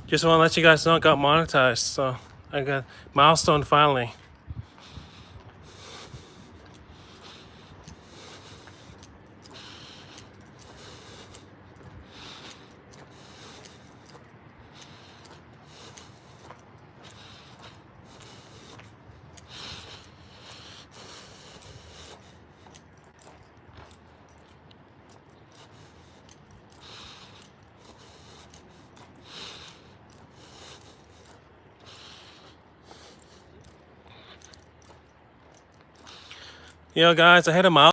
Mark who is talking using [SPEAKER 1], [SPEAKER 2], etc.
[SPEAKER 1] Just want to let you guys know I got monetized, so I got milestone finally. Yo, guys, I hit a milestone.